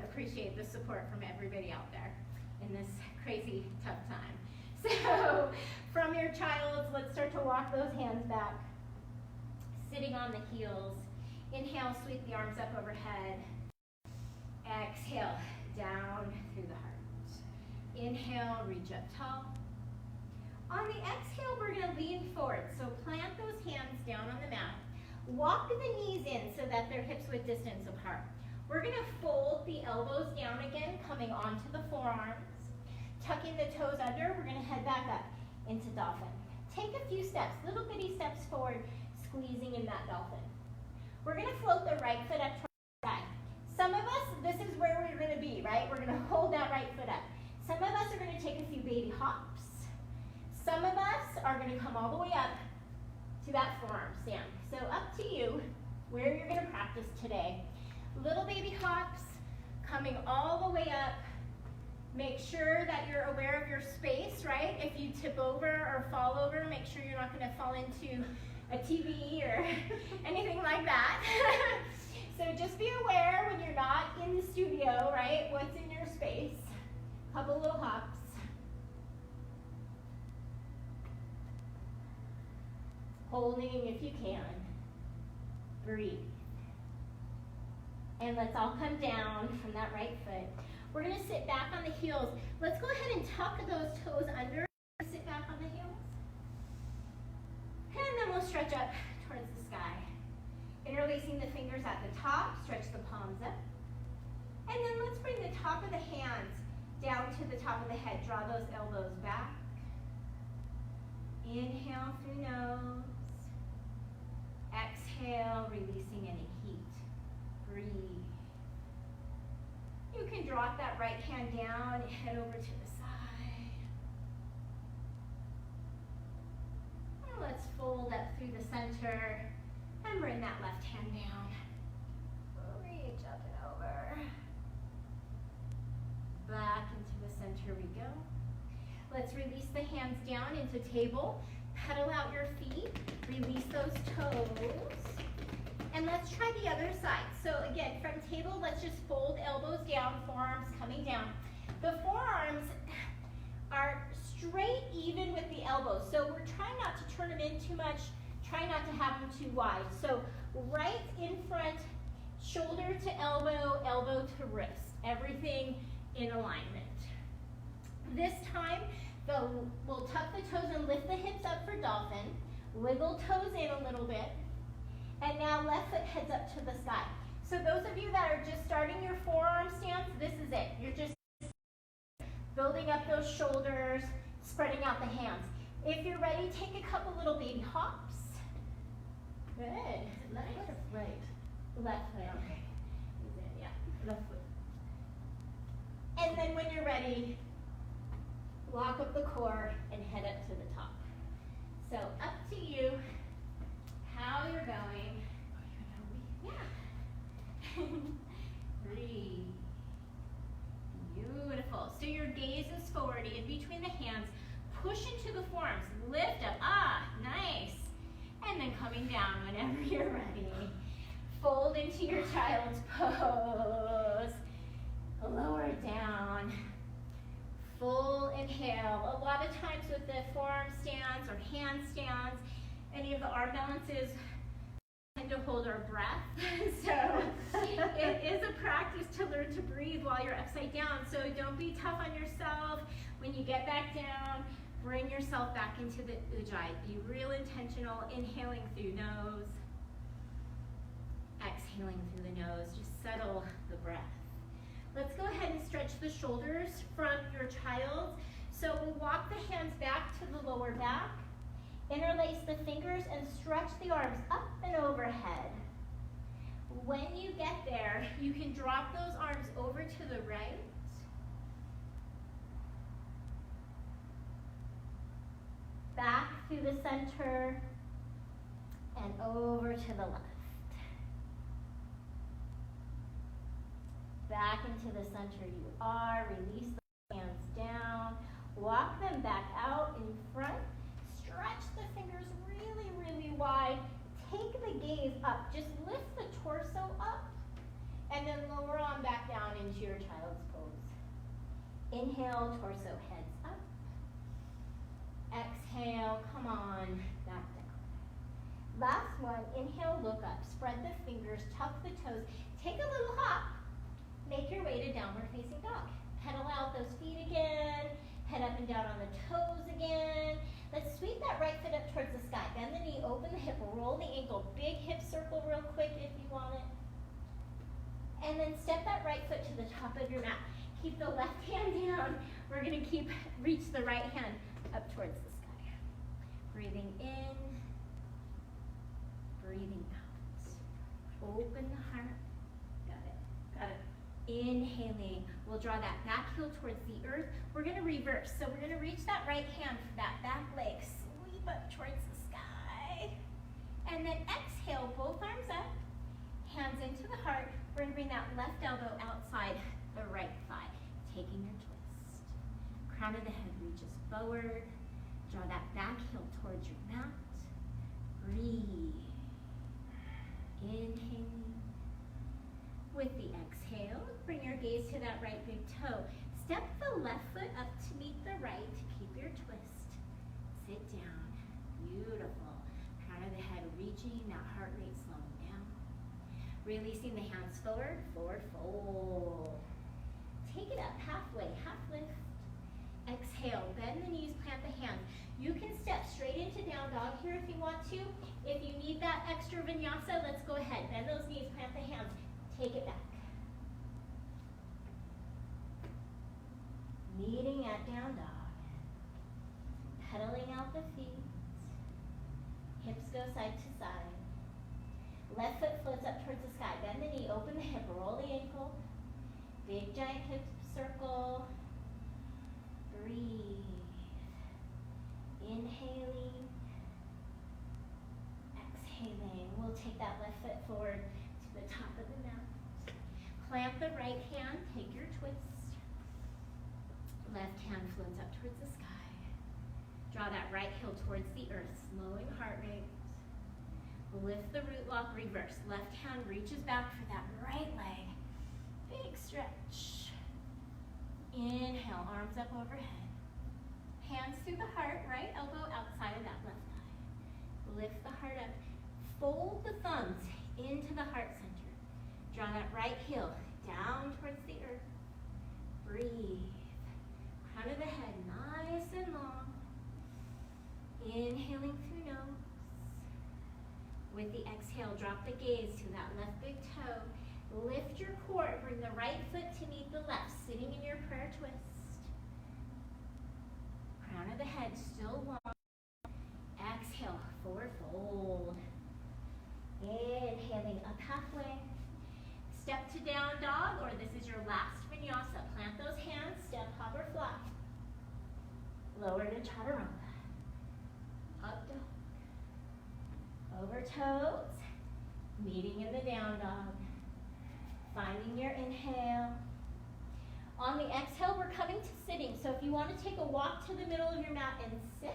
appreciate the support from everybody out there in this crazy, tough time. So, from your child's, let's start to walk those hands back, sitting on the heels. Inhale, sweep the arms up overhead. Exhale, down through the heart. Inhale, reach up tall. On the exhale, we're going to lean forward. So plant those hands down on the mat. Walk the knees in so that they're hips width distance apart. We're going to fold the elbows down again, coming onto the forearms. Tucking the toes under, we're going to head back up into dolphin. Take a few steps, little bitty steps forward, squeezing in that dolphin. We're going to float the right foot up towards the side. Some of us, this is where we're going to be, right? We're going to hold that right foot up. Some of us are going to take a few baby hops. Some of us are going to come all the way up to that forearm stand. So up to you where you're going to practice today. Little baby hops, coming all the way up. Make sure that you're aware of your space, right? If you tip over or fall over, make sure you're not going to fall into a TV or anything like that. So just be aware when you're not in the studio, right? What's in your space? Couple little hops. Holding if you can. Breathe. And let's all come down from that right foot. We're going to sit back on the heels. Let's go ahead and tuck those toes under. Sit back on the heels. And then we'll stretch up towards the sky. Interlacing the fingers at the top, stretch the palms up. And then let's bring the top of the hands down to the top of the head. Draw those elbows back. Inhale through nose. Exhale, releasing any heat. Breathe. You can drop that right hand down, head over to the side. And let's fold up through the center and bring that left hand down. Reach up and over. Back into the center we go. Let's release the hands down into table. Pedal out your feet. Release those toes. And let's try the other side. So again, from table, let's just fold elbows down, forearms coming down. The forearms are straight even with the elbows. So we're trying not to turn them in too much. Try not to have them too wide. So right in front, shoulder to elbow, elbow to wrist. Everything in alignment. This time, we'll tuck the toes and lift the hips up for dolphin. Wiggle toes in a little bit. And now left foot heads up to the sky. So those of you that are just starting your forearm stance, this is it. You're just building up those shoulders, spreading out the hands. If you're ready, take a couple little baby hops. Good. Left foot or right? Left foot. Okay. Yeah, left foot. And then when you're ready, lock up the core, and head up to the top. So up to you, how you're going. Yeah. Breathe. Beautiful. So your gaze is forward, in between the hands. Push into the forearms. Lift up. Ah, nice. And then coming down whenever you're ready. Fold into your child's pose. Lower down. Full inhale. A lot of times with the forearm stands or hand stands, any of the arm balances, tend to hold our breath. So it is a practice to learn to breathe while you're upside down. So don't be tough on yourself. When you get back down, bring yourself back into the ujjayi. Be real intentional, inhaling through nose, exhaling through the nose. Just settle the breath. Let's go ahead and stretch the shoulders from your child. So we'll walk the hands back to the lower back, interlace the fingers, and stretch the arms up and overhead. When you get there, you can drop those arms over to the right. Back through the center, and over to the left. Back into the center you are. Release the hands down. Walk them back out in front. Stretch the fingers really, really wide. Take the gaze up. Just lift the torso up. And then lower on back down into your child's pose. Inhale, torso heads up. Exhale, come on, back down. Last one, inhale, look up. Spread the fingers, tuck the toes. Take a little hop. Make your way to downward facing dog. Pedal out those feet again. Head up and down on the toes again. Let's sweep that right foot up towards the sky. Bend the knee, open the hip, roll the ankle. Big hip circle real quick if you want it. And then step that right foot to the top of your mat. Keep the left hand down. We're gonna reach the right hand up towards the sky. Breathing in, breathing out. Open the heart. Got it. Inhaling, we'll draw that back heel towards the earth. We're gonna reverse. So we're gonna reach that right hand for that back leg. Sweep up towards the sky. And then exhale, both arms up. Hands into the heart. We're gonna bring that left elbow outside the right thigh. Taking your twist. Crown of the head reaches forward. Draw that back heel towards your mat. Breathe. Inhaling. With the exhale, bring your gaze to that right big toe. Step the left foot up to meet the right. Keep your twist. Sit down. Beautiful. Crown of the head reaching, that heart rate slowing down. Releasing the hands forward, forward fold. Take it up halfway, half lift. Exhale, bend the knees, plant the hands. You can step straight into down dog here if you want to. If you need that extra vinyasa, let's go ahead. Bend those knees, plant the hands. Take it back. Meeting at down dog. Pedaling out the feet. Hips go side to side. Left foot floats up towards the sky. Bend the knee, open the hip, roll the ankle. Big giant hip circle. Breathe. Inhaling. Exhaling. We'll take that left foot forward to the top of the mat. Clamp the right hand, take your twist. Left hand floats up towards the sky. Draw that right heel towards the earth, slowing heart rate. Lift the root lock, reverse. Left hand reaches back for that right leg. Big stretch. Inhale, arms up overhead. Hands through the heart, right elbow outside of that left thigh. Lift the heart up. Fold the thumbs into the heart center. Draw that right heel down towards the earth. Breathe. Crown of the head nice and long. Inhaling through nose. With the exhale, drop the gaze to that left big toe. Lift your core. Bring the right foot to meet the left, sitting in your prayer twist. Crown of the head still long. Exhale, forward fold. Inhaling up halfway. Step to down dog, or this is your last vinyasa. Plant those hands, step, hop, or fly. Lower to chaturanga. Up dog. Over toes. Meeting in the down dog. Finding your inhale. On the exhale, we're coming to sitting. So if you want to take a walk to the middle of your mat and sit.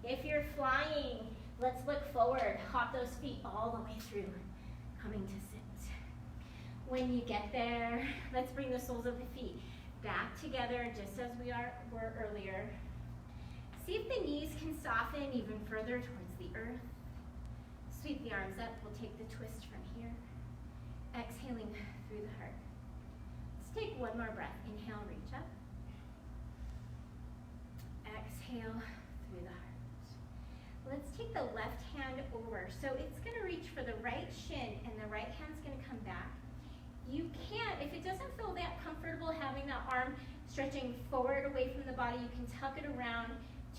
If you're flying, let's look forward. Hop those feet all the way through. Coming to sit. When you get there, let's bring the soles of the feet back together just as we were earlier. See if the knees can soften even further towards the earth. Sweep the arms up. We'll take the twist from here. Exhaling through the heart. Let's take one more breath. Inhale, reach up. Exhale through the heart. Let's take the left hand over. So it's going to reach for the right shin and the right hand's going to come back. You can, if it doesn't feel that comfortable having that arm stretching forward away from the body, you can tuck it around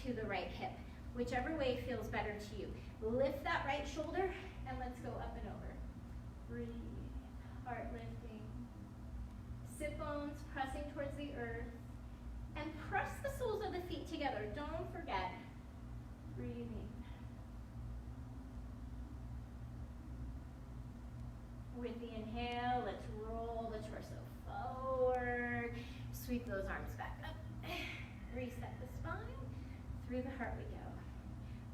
to the right hip, whichever way feels better to you. Lift that right shoulder and let's go up and over. Breathe, heart lifting. Sit bones pressing towards the earth. And press the soles of the feet together. Don't forget. Breathing. With the inhale, let's roll the torso forward. Sweep those arms back up. Reset the spine. Through the heart we go.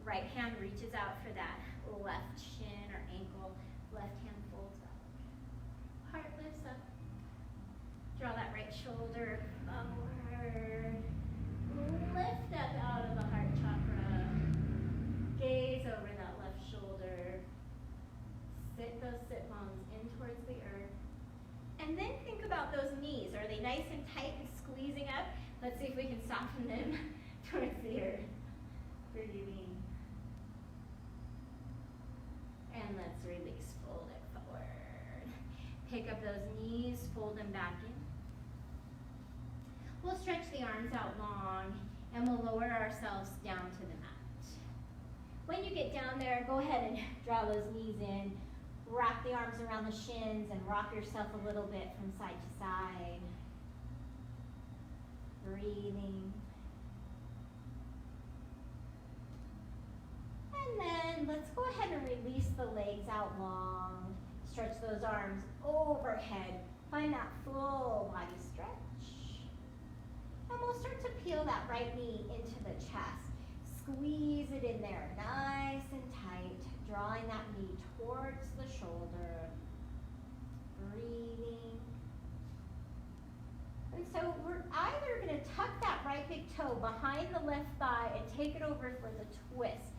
Right hand reaches out for that left shin or ankle. Left hand folds up. Heart lifts up. Draw that right shoulder forward. Lift up out of the heart chakra. Gaze over that left shoulder. Sit those sit bones in towards the earth. And then think about those knees. Are they nice and tight and squeezing up? Let's see if we can soften them towards the earth. Breathing. And let's release. Fold it forward. Pick up those knees, fold them back in. We'll stretch the arms out long and we'll lower ourselves down to the mat. When you get down there, go ahead and draw those knees in. Wrap the arms around the shins and rock yourself a little bit from side to side. Breathing. And then let's go ahead and release the legs out long. Stretch those arms overhead. Find that full body stretch. And we'll start to peel that right knee into the chest. Squeeze it in there nice and tight, drawing that knee towards the shoulder. Breathing. And so we're either going to tuck that right big toe behind the left thigh and take it over for the twist.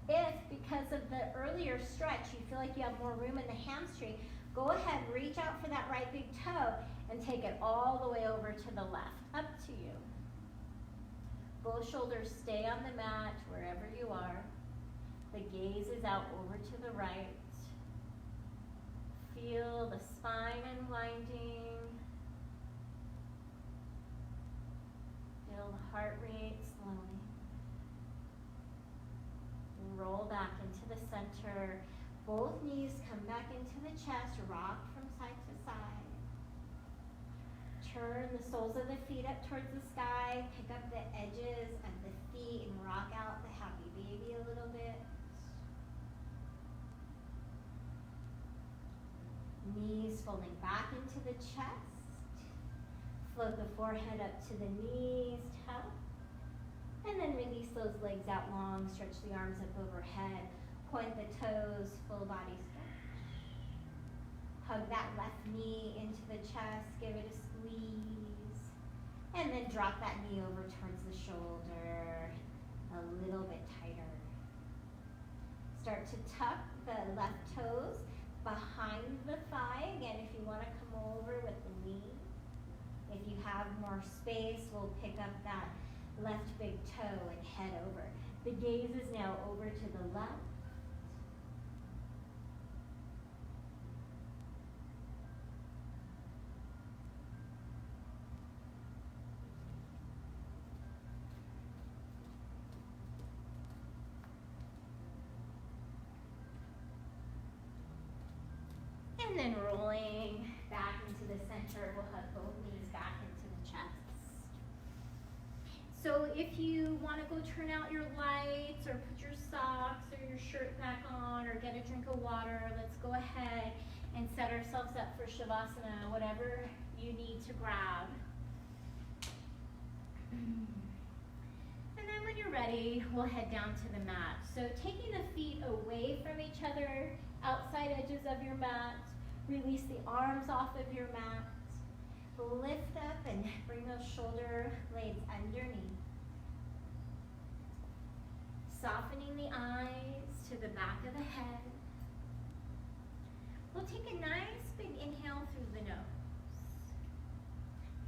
If, because of the earlier stretch, you feel like you have more room in the hamstring, go ahead, reach out for that right big toe and take it all the way over to the left. Up to you. Both shoulders stay on the mat wherever you are. The gaze is out over to the right. Feel the spine unwinding. Feel the heart rate slowing. Roll back into the center. Both knees come back into the chest. Rock from side to side. Turn the soles of the feet up towards the sky. Pick up the edges of the feet and rock out the happy baby a little bit. Knees folding back into the chest. Float the forehead up to the knees, toe. And then release those legs out long. Stretch the arms up overhead. Point the toes, full body stretch. Hug that left knee into the chest. Give it a squeeze. And then drop that knee over towards the shoulder. A little bit tighter. Start to tuck the left toes behind the thigh. Again, if you want to come over with the knee. If you have more space, we'll pick up that left big toe and head over. The gaze is now over to the left. And then rolling back into the center, we'll hug both knees back into the chest. So So if you want to go turn out your lights or put your socks or your shirt back on or get a drink of water, let's go ahead and set ourselves up for Shavasana, whatever you need to grab. And then when you're ready, we'll head down to the mat. So taking the feet away from each other, outside edges of your mat, release the arms off of your mat. Lift up and bring those shoulder blades underneath. Softening the eyes to the back of the head. We'll take a nice big inhale through the nose.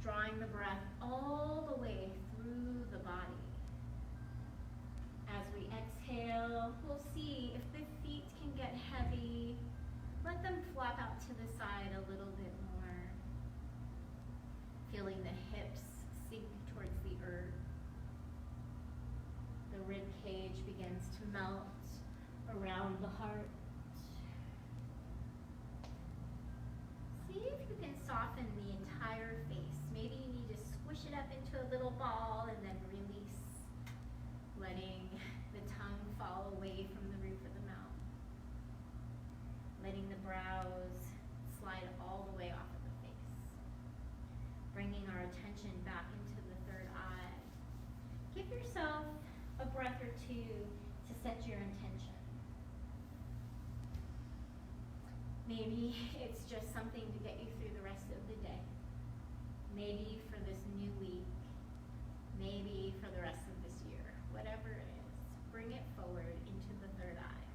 Drawing the breath all the way through the body. As we exhale, we'll see if the feet can get heavy. Let them flop out to the side a little bit more. Feeling the hips sink towards the earth. The rib cage begins to melt around the heart. See if you can soften the entire face. Maybe you need to squish it up into a little ball and then release, letting the tongue fall away from the roof of the mouth. Letting the brows slide all the way off of the face. Bringing our attention back into the third eye. Give yourself a breath or two to set your intention. Maybe it's just something to get you through the rest of the day. Maybe for this new week. Maybe for the rest of this year. Whatever it is, bring it forward into the third eye.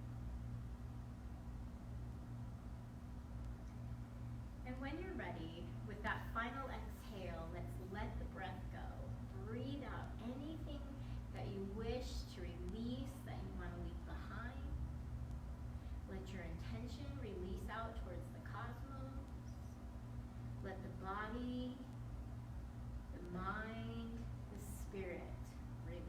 And when you're ready, with that final exhale, let's let the breath go. Breathe out anything that you wish to release, that you want to leave behind. Let your intention release out towards the cosmos. Let the body, the mind, the spirit release.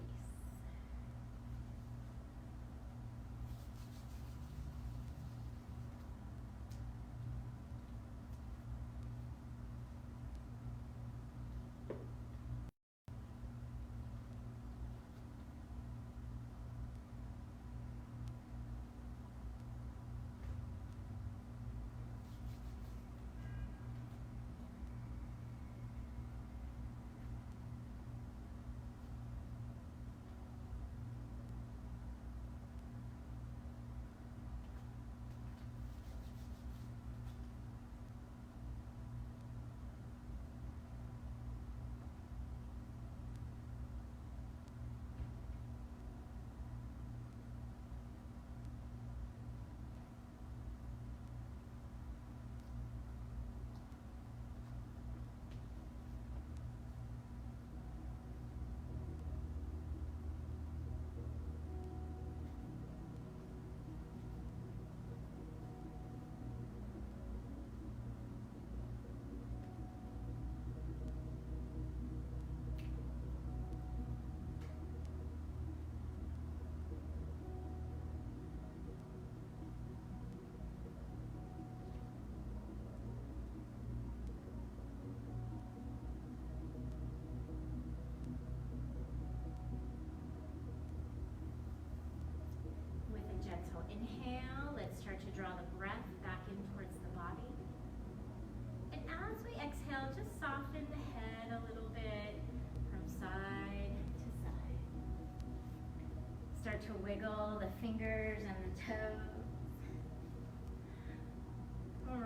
Inhale, let's start to draw the breath back in towards the body. And as we exhale, just soften the head a little bit from side to side. Start to wiggle the fingers and the toes.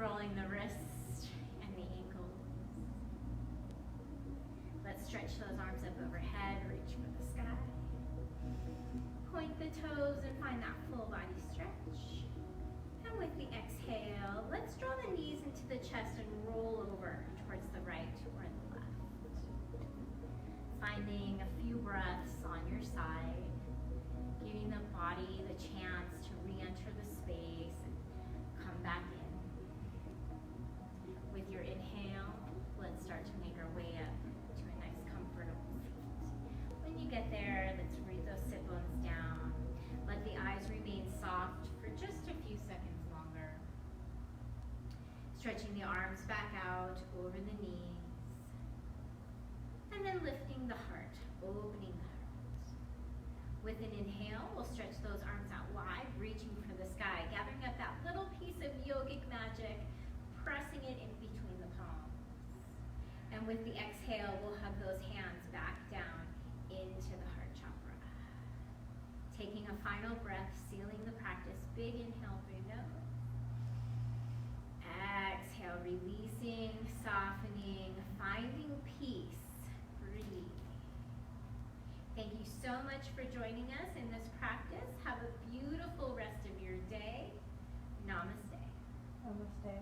Rolling the wrists and the ankles. Let's stretch those arms up overhead, reach for the sky. Point the toes and find that full body stretch. And with the exhale, let's draw the knees into the chest and roll over towards the right or the left. Finding a few breaths on your side, giving the body the chance to re-enter the space and come back in. With your inhale, let's start to make our way up to a nice comfortable seat. When you get there, let's breathe those sit bones down. Let the eyes remain soft for just a few seconds longer. Stretching the arms back out over the knees. And then lifting the heart, opening the With an inhale, we'll stretch those arms out wide, reaching for the sky, gathering up that little piece of yogic magic, pressing it in between the palms. And with the exhale, we'll hug those hands back down into the heart chakra. Taking a final breath, sealing the practice. Big inhale through nose. Exhale, releasing, softening, finding peace. Breathe. Thank you so much for joining us in this practice. Have a beautiful rest of your day. Namaste. Namaste.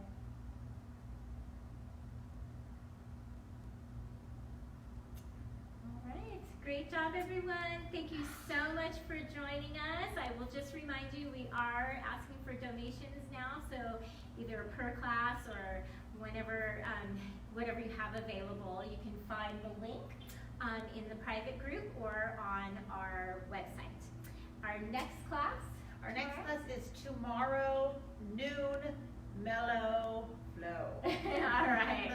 All right. Great job, everyone. Thank you so much for joining us. I will just remind you we are asking for donations now, so either per class or whenever, whatever you have available, you can find the link in the private group or on our website. Our next class is tomorrow, noon, mellow flow. All right.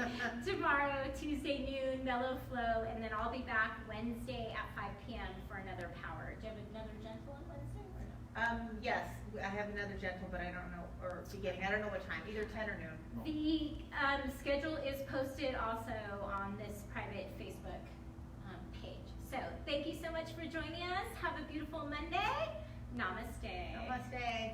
Tomorrow, Tuesday noon, mellow flow, and then I'll be back Wednesday at 5 p.m. for another power. Do you have another gentle on Wednesday or no? Yes, I have another gentle, but I don't know, or beginning. I don't know what time, either 10 or noon. The schedule is posted also on this private Facebook page. So thank you so much for joining us. Have a beautiful Monday. Namaste. Namaste.